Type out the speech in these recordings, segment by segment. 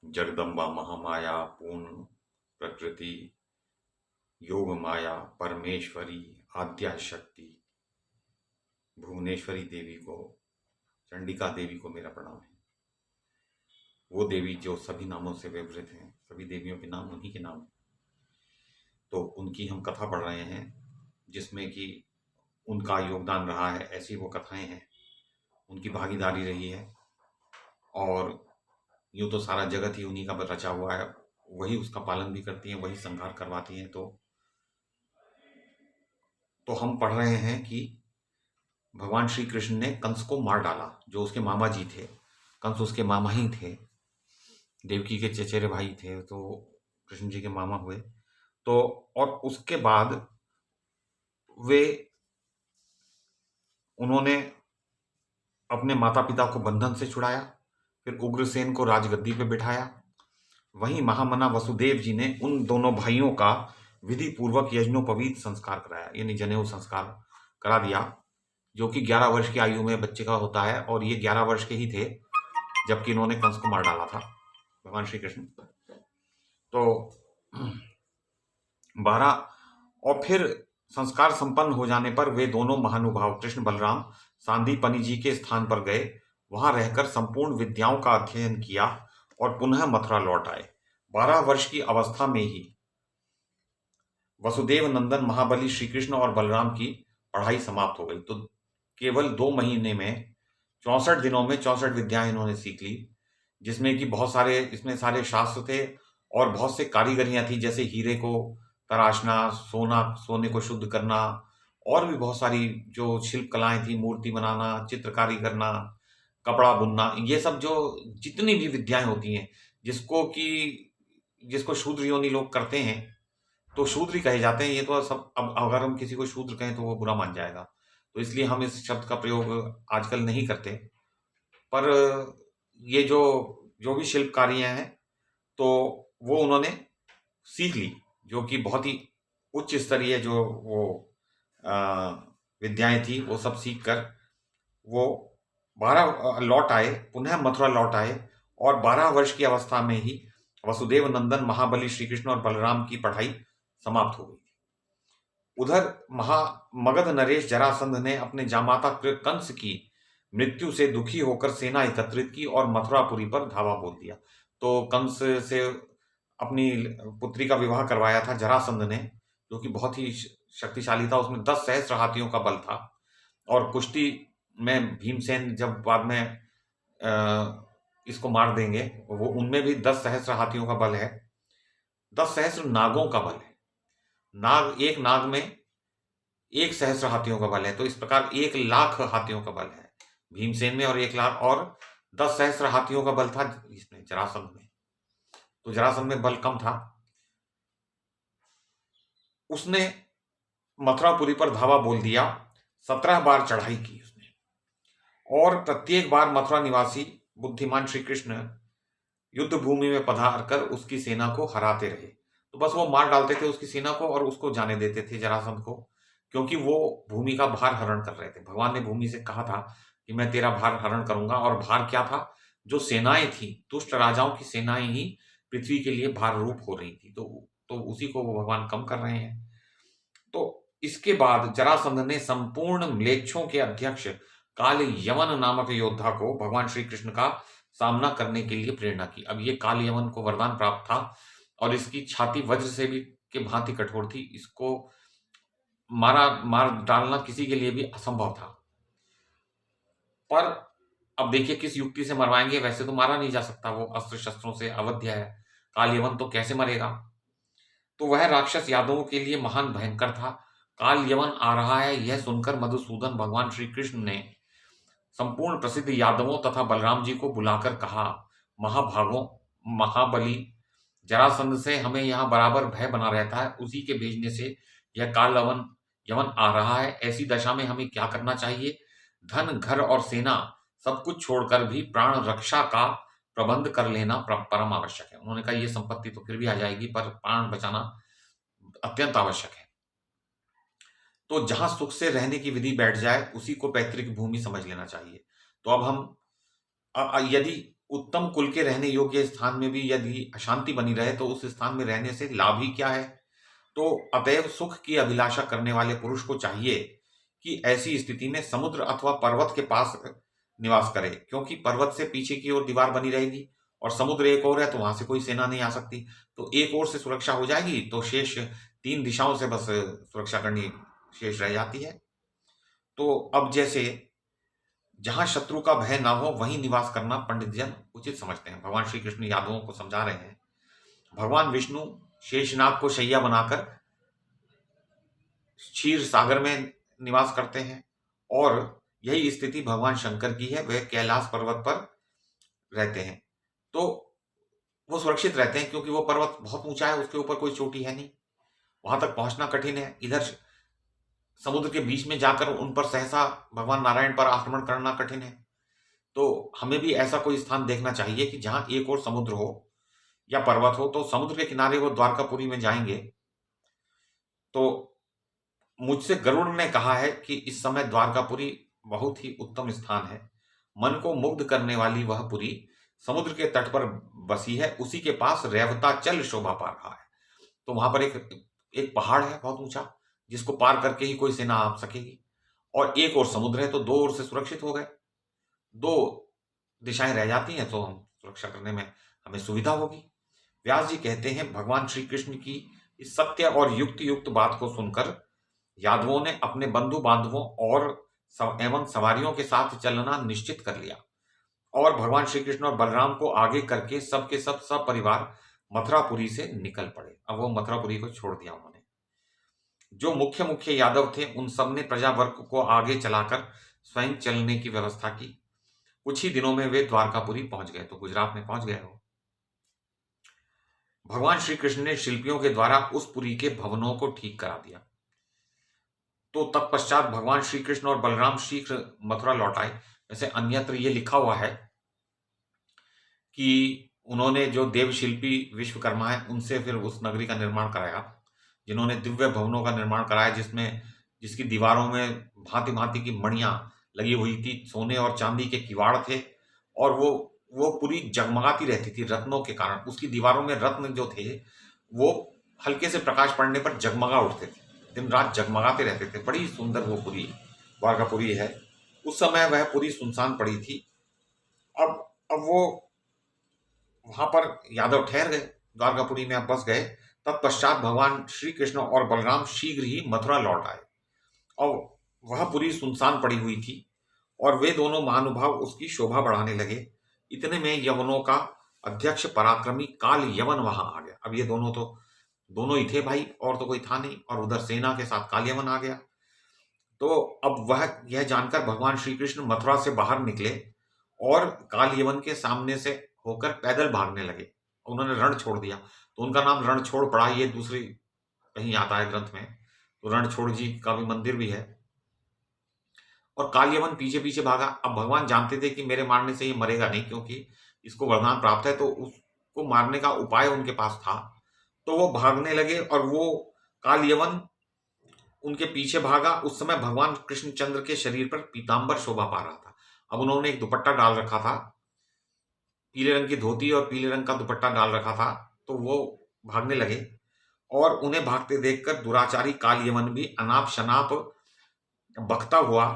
जगदम्बा महामाया पूर्ण प्रकृति योग माया परमेश्वरी आद्या शक्ति भुवनेश्वरी देवी को, चंडिका देवी को मेरा प्रणाम है। वो देवी जो सभी नामों से विवृत हैं, सभी देवियों के नाम उन्हीं के नाम हैं। तो उनकी हम कथा पढ़ रहे हैं जिसमें कि उनका योगदान रहा है, ऐसी वो कथाएं हैं, उनकी भागीदारी रही है। और यूं तो सारा जगत ही उन्हीं का रचा हुआ है, वही उसका पालन भी करती हैं, वही संहार करवाती हैं। तो हम पढ़ रहे हैं कि भगवान श्री कृष्ण ने कंस को मार डाला, जो उसके मामा जी थे। कंस उसके मामा ही थे, देवकी के चचेरे भाई थे, तो कृष्ण जी के मामा हुए। तो और उसके बाद वे उन्होंने अपने माता पिता को बंधन से छुड़ाया, फिर उग्रसेन को राजगद्दी पे बिठाया। वहीं महामना वसुदेव जी ने उन दोनों भाइयों का विधि पूर्वक यज्ञोपवीत संस्कार कराया, यानी जनेऊ संस्कार करा दिया, जो कि 11 वर्ष की आयु में बच्चे का होता है। और ये 11 वर्ष के ही थे जबकि इन्होंने कंस को मार डाला था, भगवान श्री कृष्ण। तो 12 और फिर संस्कार संपन्न हो जाने पर वे दोनों महानुभाव कृष्ण बलराम सांदीपनि जी के स्थान पर गए, वहां रहकर संपूर्ण विद्याओं का अध्ययन किया और पुनः मथुरा लौट आए। 12 वर्ष की अवस्था में ही वसुदेव नंदन महाबली श्री कृष्ण और बलराम की पढ़ाई समाप्त हो गई। तो केवल 2 महीने में 64 दिनों में 64 विद्याएं इन्होंने सीख ली, जिसमें कि बहुत सारे इसमें सारे शास्त्र थे और बहुत से कारीगरियां थी, जैसे हीरे को तराशना, सोने को शुद्ध करना, और भी बहुत सारी जो शिल्प कलाएं थी, मूर्ति बनाना, चित्रकारी करना, कपड़ा बुनना, ये सब जो जितनी भी विद्याएं होती हैं, जिसको शूद्र योनि लोग करते हैं, तो शूद्र ही कहे जाते हैं। ये तो सब, अब अगर हम किसी को शूद्र कहें तो वो बुरा मान जाएगा, तो इसलिए हम इस शब्द का प्रयोग आजकल नहीं करते। पर ये जो जो भी शिल्पकारियां हैं, तो वो उन्होंने सीख ली, जो कि बहुत ही उच्च स्तरीय जो वो विद्याएं थी, वो सब सीख कर वो 12 लौट आए, पुनः मथुरा लौट आए। और 12 वर्ष की अवस्था में ही वसुदेव नंदन महाबली श्री कृष्ण और बलराम की पढ़ाई समाप्त हो गई थी। उधर मगध नरेश जरासंध ने अपने जामाता कंस की मृत्यु से दुखी होकर सेना एकत्रित की और मथुरापुरी पर धावा बोल दिया। तो कंस से अपनी पुत्री का विवाह करवाया था जरासंध ने, जो कि बहुत ही शक्तिशाली था। उसमें 10 सहस्त्र हाथियों का बल था। और कुश्ती में भीमसेन जब बाद में इसको मार देंगे, वो उनमें भी 10 सहस्त्र हाथियों का बल है, 10 सहस्त्र नागों का बल है। एक नाग में 1 सहस्त्र हाथियों का बल है, तो इस प्रकार 1 लाख हाथियों का बल है भीमसेन में, और 1 लाख और 10 सहस्त्र हाथियों का बल था इसमें जरासंध में। तो जरासंध में बल कम था। उसने मथुरापुरी पर धावा बोल दिया, 17 बार चढ़ाई की उसने, और प्रत्येक बार मथुरा निवासी बुद्धिमान श्री कृष्ण युद्ध भूमि में पधार कर उसकी सेना को हराते रहे। तो बस वो मार डालते थे उसकी सेना को और उसको जाने देते थे जरासंध को, क्योंकि वो भूमि का भार हरण कर रहे थे। भगवान ने भूमि से कहा था कि मैं तेरा भार हरण करूंगा, और भार क्या था? जो सेनाएं थी, दुष्ट राजाओं की सेनाएं ही पृथ्वी के लिए भार रूप हो रही थी, तो उसी को वो भगवान कम कर रहे हैं। तो इसके बाद जरासंध ने संपूर्ण म्लेच्छों के अध्यक्ष काल यमन नामक योद्धा को भगवान श्री कृष्ण का सामना करने के लिए प्रेरणा की। अब ये काल यमन को वरदान प्राप्त था, और इसकी छाती वज्र से भी के भांति कठोर थी। इसको मार डालना किसी के लिए भी असंभव था। पर अब देखिए किस युक्ति से मरवाएंगे, वैसे तो मारा नहीं जा सकता, वो अस्त्र शस्त्रों से अवध्य है। काल यमन तो कैसे मरेगा? तो वह राक्षस यादवों के लिए महान भयंकर था। काल यमन आ रहा है, यह सुनकर मधुसूदन भगवान श्री कृष्ण ने संपूर्ण प्रसिद्ध यादवों तथा बलराम जी को बुलाकर कहा, महाभागों, महाबली जरासंध से हमें यहाँ बराबर भय बना रहता है, उसी के भेजने से यह काल यमन आ रहा है। ऐसी दशा में हमें क्या करना चाहिए? धन, घर और सेना सब कुछ छोड़कर भी प्राण रक्षा का प्रबंध कर लेना परम आवश्यक है। उन्होंने कहा, ये संपत्ति तो फिर भी आ जाएगी, पर प्राण बचाना अत्यंत आवश्यक है। तो जहां सुख से रहने की विधि बैठ जाए, उसी को पैतृक भूमि समझ लेना चाहिए। तो अब हम यदि उत्तम कुल के रहने योग्य स्थान में भी यदि अशांति बनी रहे तो उस स्थान में रहने से लाभ ही क्या है। तो अतएव सुख की अभिलाषा करने वाले पुरुष को चाहिए कि ऐसी स्थिति में समुद्र अथवा पर्वत के पास निवास करे, क्योंकि पर्वत से पीछे की ओर दीवार बनी रहेगी और समुद्र एक ओर है तो वहां से कोई सेना नहीं आ सकती, तो एक ओर से सुरक्षा हो जाएगी, तो शेष 3 दिशाओं से बस सुरक्षा करनी शेष रह जाती है। तो अब जैसे जहां शत्रु का भय ना हो वहीं निवास करना पंडित जन उचित समझते हैं। भगवान श्री कृष्ण यादवों को समझा रहे हैं। भगवान विष्णु शेषनाग को शैया बनाकर क्षीर सागर में निवास करते हैं और यही स्थिति भगवान शंकर की है। वे कैलाश पर्वत पर रहते हैं, तो वो सुरक्षित रहते हैं क्योंकि वो पर्वत बहुत ऊंचा है, उसके ऊपर कोई चोटी है नहीं, वहां तक पहुंचना कठिन है। इधर समुद्र के बीच में जाकर उन पर सहसा भगवान नारायण पर आक्रमण करना कठिन है। तो हमें भी ऐसा कोई स्थान देखना चाहिए कि जहां एक और समुद्र हो या पर्वत हो, तो समुद्र के किनारे वो द्वारकापुरी में जाएंगे। तो मुझसे गरुड़ ने कहा है कि इस समय द्वारकापुरी बहुत ही उत्तम स्थान है। मन को मुग्ध करने वाली वह पुरी समुद्र के तट पर बसी है, उसी के पास रेवताचल शोभा पा रहा है। तो वहां पर एक पहाड़ है बहुत ऊंचा, जिसको पार करके ही कोई सेना आ सकेगी, और एक और समुद्र है, तो 2 ओर से सुरक्षित हो गए। 2 दिशाएं रह जाती हैं तो हम सुरक्षा करने में हमें सुविधा होगी। व्यास जी कहते हैं, भगवान श्री कृष्ण की इस सत्य और युक्त युक्त बात को सुनकर यादवों ने अपने बंधु बांधवों और एवं सवारियों के साथ चलना निश्चित कर लिया और भगवान श्री कृष्ण और बलराम को आगे करके सबके सब सपरिवार मथुरापुरी से निकल पड़े। अब वो मथुरापुरी को छोड़ दिया उन्होंने। जो मुख्य मुख्य यादव थे उन सब ने प्रजा वर्ग को आगे चलाकर स्वयं चलने की व्यवस्था की। कुछ ही दिनों में वे द्वारकापुरी पहुंच गए, तो गुजरात में पहुंच गए हो। भगवान श्री कृष्ण ने शिल्पियों के द्वारा उस पुरी के भवनों को ठीक करा दिया। तो तत्पश्चात भगवान श्री कृष्ण और बलराम शीघ्र मथुरा लौट आए। वैसे अन्यत्र ये लिखा हुआ है कि उन्होंने जो देव शिल्पी विश्वकर्मा है उनसे फिर उस नगरी का निर्माण कराया, जिन्होंने दिव्य भवनों का निर्माण कराया, जिसकी दीवारों में भांति भांति की मणियां लगी हुई थी, सोने और चांदी के किवाड़ थे, और वो पूरी जगमगाती रहती थी रत्नों के कारण। उसकी दीवारों में रत्न जो थे वो हल्के से प्रकाश पड़ने पर जगमगा उठते थे, दिन रात जगमगाते रहते थे। बड़ी सुंदर वो पुरी द्वारकापुरी है। उस समय वह पुरी सुनसान पड़ी थी। अब वो वहां पर यादव ठहर गए, द्वारकापुरी में अब बस गए। तत्पश्चात भगवान श्री कृष्ण और बलराम शीघ्र ही मथुरा लौट आए और वह पुरी सुनसान पड़ी हुई थी और वे दोनों महानुभाव उसकी शोभा बढ़ाने लगे। इतने में यवनों का अध्यक्ष पराक्रमी काल यवन वहां आ गया। अब ये दोनों ही थे भाई, और तो कोई था नहीं, और उधर सेना के साथ काल यवन आ गया। तो अब वह यह जानकर भगवान श्री कृष्ण मथुरा से बाहर निकले और काल यवन के सामने से होकर पैदल भागने लगे। उन्होंने रण छोड़ दिया, तो उनका नाम रणछोड़ पड़ा। ये दूसरी कहीं आता है ग्रंथ में, तो रणछोड़ जी का भी मंदिर भी है। और काल यवन पीछे पीछे भागा। अब भगवान जानते थे कि मेरे मारने से ये मरेगा नहीं, क्योंकि इसको वरदान प्राप्त है, तो उसको मारने का उपाय उनके पास था। तो वो भागने लगे और वो काल यवन उनके पीछे भागा। उस समय भगवान कृष्णचंद्र के शरीर पर पीतांबर शोभा पा रहा था। अब उन्होंने एक दुपट्टा डाल रखा था, पीले रंग की धोती और पीले रंग का दुपट्टा डाल रखा था। तो वो भागने लगे और उन्हें भागते देखकर दुराचारी काल यवन भी अनाप शनाप बकता हुआ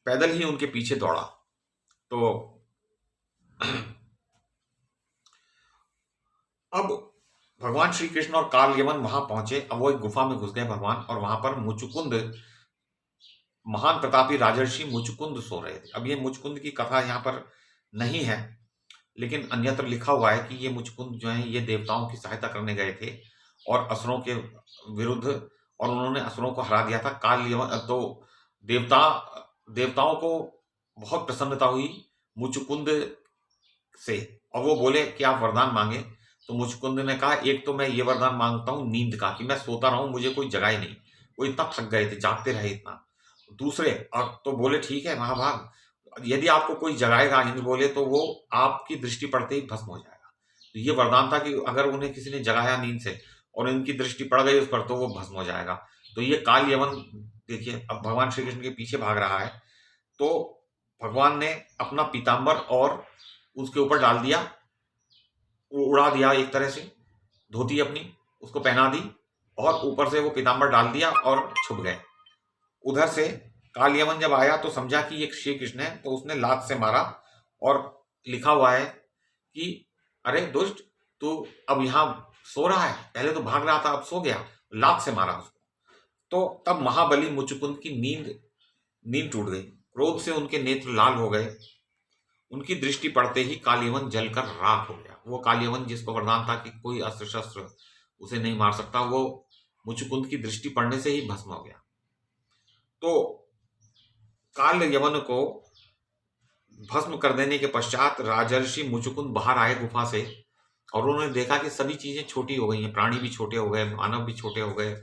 पैदल ही उनके पीछे दौड़ा। तो अब भगवान श्री कृष्ण और काल यवन वहां पहुंचे। अब वो एक गुफा में घुस गए भगवान, और वहां पर मुचुकुंद, महान प्रतापी राजर्षि मुचुकुंद सो रहे थे। अब ये मुचुकुंद की कथा यहाँ पर नहीं है, लेकिन अन्यत्र लिखा हुआ है कि ये मुचुकुंद जो है ये देवताओं की सहायता करने गए थे और असुरों के विरुद्ध, और उन्होंने असुरों को हरा दिया था। काल यवन तो देवताओं को बहुत प्रसन्नता हुई मुचुकुंद से, और वो बोले कि आप वरदान मांगे। तो मुचुकुंद ने कहा, एक तो मैं ये वरदान मांगता हूं नींद का, कि मैं सोता रहूं, मुझे कोई जगाए नहीं। वो इतना थक गए थे, जागते रहे इतना। दूसरे तो बोले ठीक है महाभाग, यदि आपको कोई जगाएगा, इंद्र बोले, तो वो आपकी दृष्टि पड़ते ही भस्म हो जाएगा। तो ये वरदान था कि अगर उन्हें किसी ने जगाया नींद से और इनकी दृष्टि पड़ गई उस पर, तो वो भस्म हो जाएगा। तो ये काल यवन देखिए अब भगवान श्री कृष्ण के पीछे भाग रहा है। तो भगवान ने अपना पीतांबर और उसके ऊपर डाल दिया, वो उड़ा दिया एक तरह से, धोती अपनी उसको पहना दी और ऊपर से वो पीताम्बर डाल दिया और छुप गए। उधर से काल यमन जब आया तो समझा कि ये श्री कृष्ण है, तो उसने लात से मारा और लिखा हुआ है कि अरे दुष्ट, तू अब यहां सो रहा है, पहले तो भाग रहा था अब सो गया, लात से मारा उसको। तो तब महाबली मुचुकुंद की नींद नींद टूट गई, क्रोध से उनके नेत्र लाल हो गए। उनकी दृष्टि पड़ते ही कालियवन जलकर राख हो गया। वो कालियवन जिसको वरदान था कि कोई अस्त्र शस्त्र उसे नहीं मार सकता, वो मुचुकुंद की दृष्टि पड़ने से ही भस्म हो गया। तो काल यवन को भस्म कर देने के पश्चात राजर्षि मुचुकुंद बाहर आए गुफा से और उन्होंने देखा कि सभी चीजें छोटी हो गई हैं, प्राणी भी छोटे हो गए, मानव भी छोटे हो गए।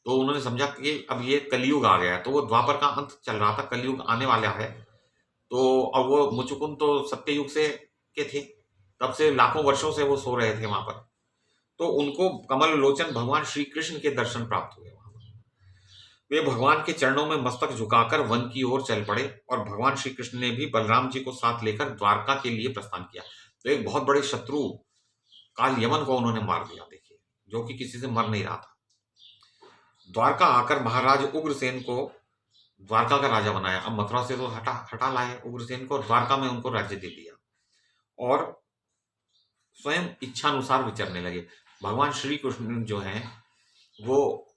तो उन्होंने समझा कि अब ये कलयुग आ गया है। तो वो द्वापर का अंत चल रहा था, कलयुग आने वाला है। तो अब वो मुचुकुंद तो सत्ययुग से के थे, तब से लाखों वर्षों से वो सो रहे थे वहां पर। तो उनको कमल लोचन भगवान श्री कृष्ण के दर्शन प्राप्त हुए। वे भगवान के चरणों में मस्तक झुकाकर वन की ओर चल पड़े और भगवान श्री कृष्ण ने भी बलराम जी को साथ लेकर द्वारका के लिए प्रस्थान किया। तो एक बहुत बड़े शत्रु काल यमन को उन्होंने मार दिया, देखिए, जो कि किसी से मर नहीं रहा था। द्वारका आकर महाराज उग्रसेन को द्वारका का राजा बनाया। अब मथुरा से तो हटा लाए उग्रसेन को और द्वारका में उनको राज्य दे दिया और स्वयं इच्छानुसार विचरने लगे। भगवान श्री कृष्ण जो हैं वो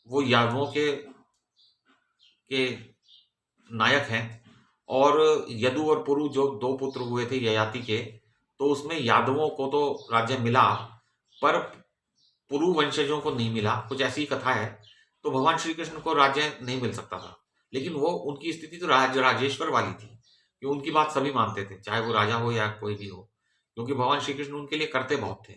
यादवों के नायक हैं और यदु और पुरु जो दो पुत्र हुए थे ययाति के, तो उसमें यादवों को तो राज्य मिला पर पुरु वंशजों को नहीं मिला, कुछ ऐसी कथा है। तो भगवान श्री कृष्ण को राज्य नहीं मिल सकता था, लेकिन वो उनकी स्थिति तो राजेश्वर वाली थी कि उनकी बात सभी मानते थे, चाहे वो राजा हो या कोई भी हो, क्योंकि भगवान श्री कृष्ण उनके लिए करते बहुत थे।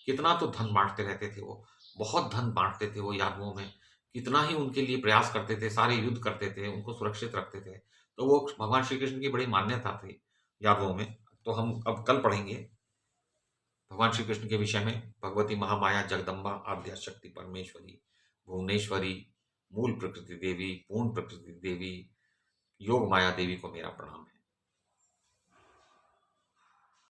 कितना तो धन बांटते रहते थे वो, बहुत धन बांटते थे वो यादवों में, कितना ही उनके लिए प्रयास करते थे, सारे युद्ध करते थे, उनको सुरक्षित रखते थे। तो वो भगवान श्री कृष्ण की बड़ी मान्यता थी यादवों में। तो हम अब कल पढ़ेंगे भगवान श्री कृष्ण के विषय में। भगवती महामाया जगदम्बा आद्या शक्ति परमेश्वरी भुवनेश्वरी मूल प्रकृति देवी पूर्ण प्रकृति देवी योग माया देवी को मेरा प्रणाम है।